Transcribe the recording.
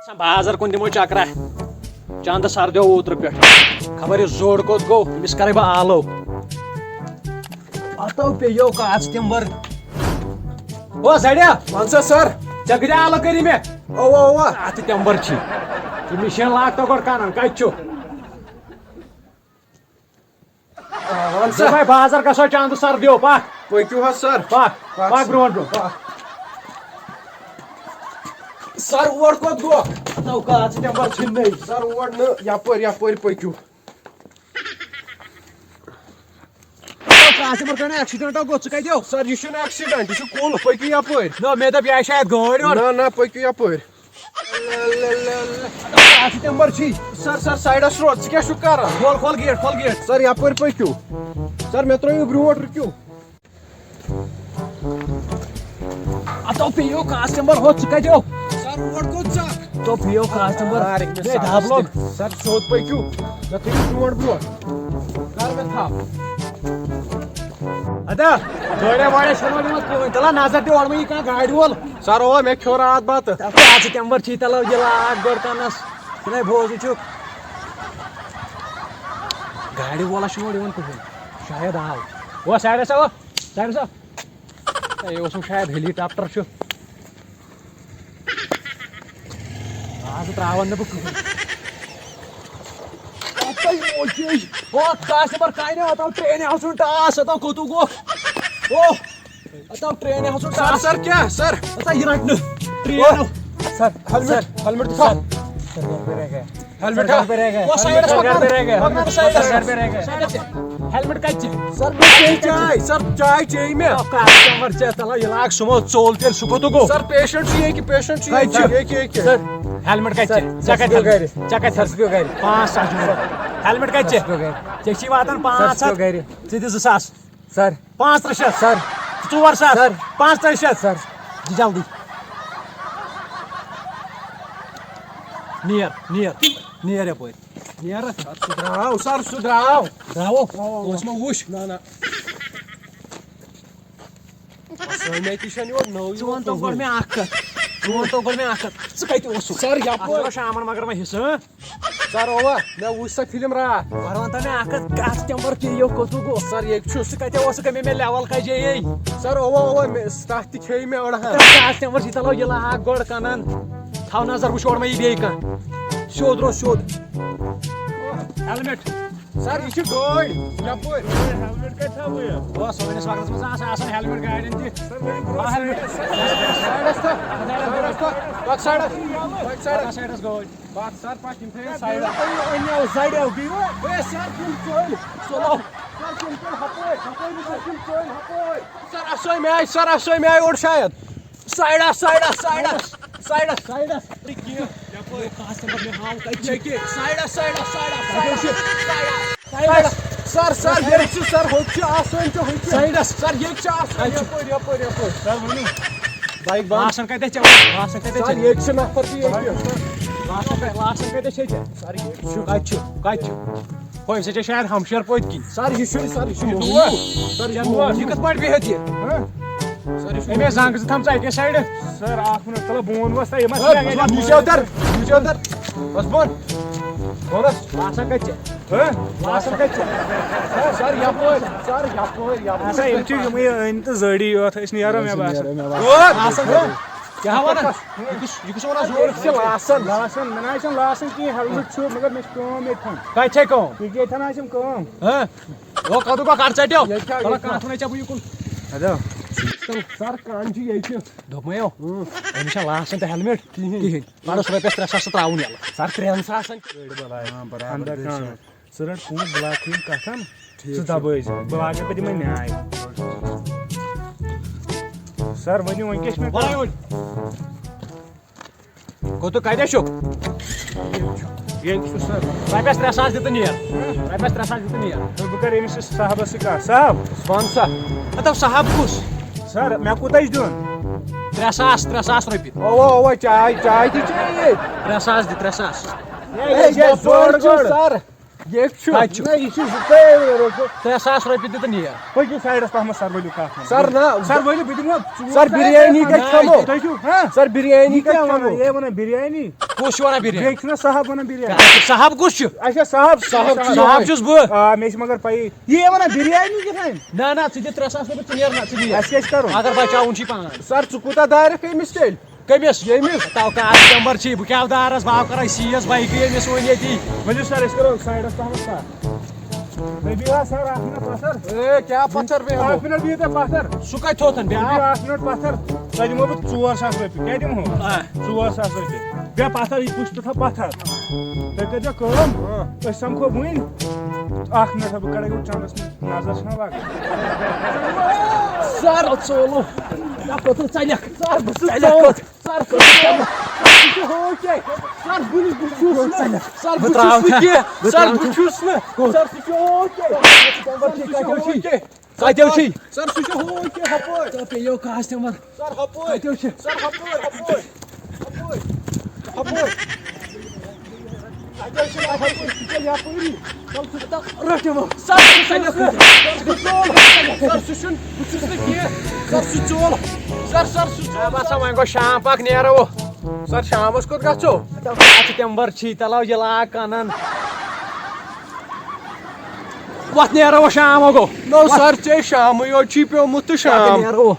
बाजार कुन दिमो चक्रा चंद सर दो ओत्र पे खबर ये जोड़ कोत गो अमिस करे बह आलो अतो पे यो काच तिम्बर ओ सड़िया वन सा सर चे गया आलो करी मे ओवा ओवा अत तिम्बर छी कि मिशन लाग तो गोड कानन कच्चो वन सा भाई बाजार कसो चंद सर दियो पाक पक्यू सर पाक पाक ब्रोन ब्रो सर और कोत गो अतो काच तिम्बर छी नै सर और न यापर पक्यू काच तिम्बर कने एक्सीडेंट गो च कदियो सर ये छुन एक्सीडेंट ये कोल पक्यू यापर नो मे दप या शायद गाड़ी और ना पक्यू यापर काच तिम्बर छी सर सर साइडस रोड क्या छु कर खोल गेट सर यापर पक्यू सर मैं त्रो ब्रोट रुक्यू अतो पे यो काच तिम्बर हो च कदियो सर और कोत चक तो पियो कस्टमर में धाप लोग सर सोत पक्यू मैं त्रो ब्रोट कर में था अदा जोड़े वाड़े शर्मा मत कोई तला नजर दे और मैं का गाड़ी वोल सर ओ मैं खो रात बात आज तिम्बर छी तला ये लाग गरकानस नै भोज छु गाड़ी वाला छोड़ी वन को शायद आओ वो साइड से ये उसमें शायद हेलीकॉप्टर छु आज त्रावन न बुक अतै ओके ओ कस्टमर काई ने अतौ ट्रेन हाउस टास अतौ कोतु गो ओ अतौ ट्रेन हाउस सर टास सर क्या सर अतौ हिरट न ट्रेन सर हेलमेट दिखाओ हेलमेट पे रह गए वो साइड से घर पे रह गए पकड़ साइड घर पे रह गए हेलमेट का सर चाय सर चाय चाहिए मैं कस्टमर से तला ये लाग सुमो चोल तेल सुको तो गो सर पेशेंट चाहिए कि पेशेंट चाहिए एक सर हेलमेट का जैकेट सर पे गए 5 हेलमेट का चेक वातन 5 सिद्धि 2,000 सर 5 रशत सर 4 सर 5 रशत सर जल्दी नियर है नियर सुधराओ सर सुधराओ ब्रावो उसमें वुश ना सर मैं किशन यो नो वन तो गोड में आकत सकाइति ओसु सर यापर शामन मगर में हिस्सा सर ओवा मैं उस फिल्म रहा परवंता में आकत कस्टमर के यो कोतु गो सर एक छु सकाइति ओसु कमे में लेवल का जे सर ओवा मैं स्टार्ट खे में और कस्टमर सितलो यला गोड कनन थाव नजर बुशोड़ में ये का शोध हेलमेट सर ये गोड यापर हेलमेट का था वो सोने स्वागत में आसान हेलमेट गाड़ी थी हेलमेट साइड गोड बात सर पाकिन थे साइड साइड आओ भी ए सर तुम चलो सर तुम हपोय सर असोय में और शायद साइड कस्टमर में हाउ सर ये सर होछ आसन तो होछ सर ये आसन यापर सर वनी बाइक बांध आसन कहते सर ये छ नफर की लासन कहते छे सर ये कच्चू कोई से शायद हमशर पोत की सर ये सर ये कत पट बिहत ये सर एमे सांग थम के साइड सर आख मिनट तल बोन वस ये नीचे उतर बस बोनस लासन कच्चे सर यापर ऐसा एक चीज मैं इन तो जड़ी होत इस नियारो में बास लासन क्या हुआ ना ये कुछ वाला जोर से लासन मनाइसन लासन की हेलमेट छु मगर मैं काम में था काय थे को ये था ना हम काम हां वो कदू का काट चाट्यो तला काट नहीं चाबु युकुल अदा सर कांजी ये छ दोमयो हमेशा लासन ते हेलमेट की मारो सब पे 300 त्राउन याला सर 300 हां बराबर अंदर कान सर पूर्ण ब्लॉक क्लीन कथन सुधा बोइज ब्लॉक पे दिम न्याय सर वनी वंकेश में को तो कायदे शो ये सर राइस 300 दित नियर राइस 300 दित नियर तो बकर एमिस साहब से का साहब स्पॉन्सर अतः साहब कुछ सर मैं कोताइस दोन 300 रुपये चाय दी चाहिए 300 दि 300 ये जोड़ सर ये कत ना ये रुको 3,000 रۄपियہِ दِ تہٕ नेर पकड़ो साइडस तम सर वलियो कत सर ना सर वलियो बिदिमो सर बिरयानी का खमो तै छु हां सर बिरयानी का क्या खमो ये वना बिरयानी कस वना बिरयानी बेक छुना साहब वना बिरयानी साहब कस छु अच्छा साहब छुस बह आ मेश मगर पाई ये वना बिरयानी किथान ना ना छु दि 3,000 रۄपियि छु नेर ना छु नेर अस क्या करो अगर बचाउन छी पान सर चुकुता दायरे कमिस तेल कमिस येमिस ताव का नंबर छी बह क्या दारस बाव कर सीएस बाइक येमिस वन येती वलियो सर इस करो साइडस तम सा मैं भी सर आपने पत्थर ए क्या पत्थर पे हम 5 मिनट भी ते पत्थर सु कत थोथन बे 5 मिनट पत्थर तै दिमो 4,000 रुपये क्या दिमो 4,000 रुपये बे पत्थर ये पुष्ट था पत्थर तै कर कम अस समखो बुइन 1 मिनट अब कड़े चांदस नजर छना लाग सर चलो या पत्थर चलक सर बस चलक सर ओके सर बुनी बुछुस सर बुछुस के सर बुछुस सर ओके कतेव छी सर सुचो ओके हपोय तो पे यो कस्टमर सर हपोय कतेव छी सर हपोय रटमो सर सुचुन बुछुस के सर सुचोल सर सुचोल बस वहीं गो शाम पक नेरो सर शामस कोत गछो टिम्बर छी तलाव जला कनन वत नेरो शाम गो नो सर चे शाम यो छी पे मुत शाम नेरो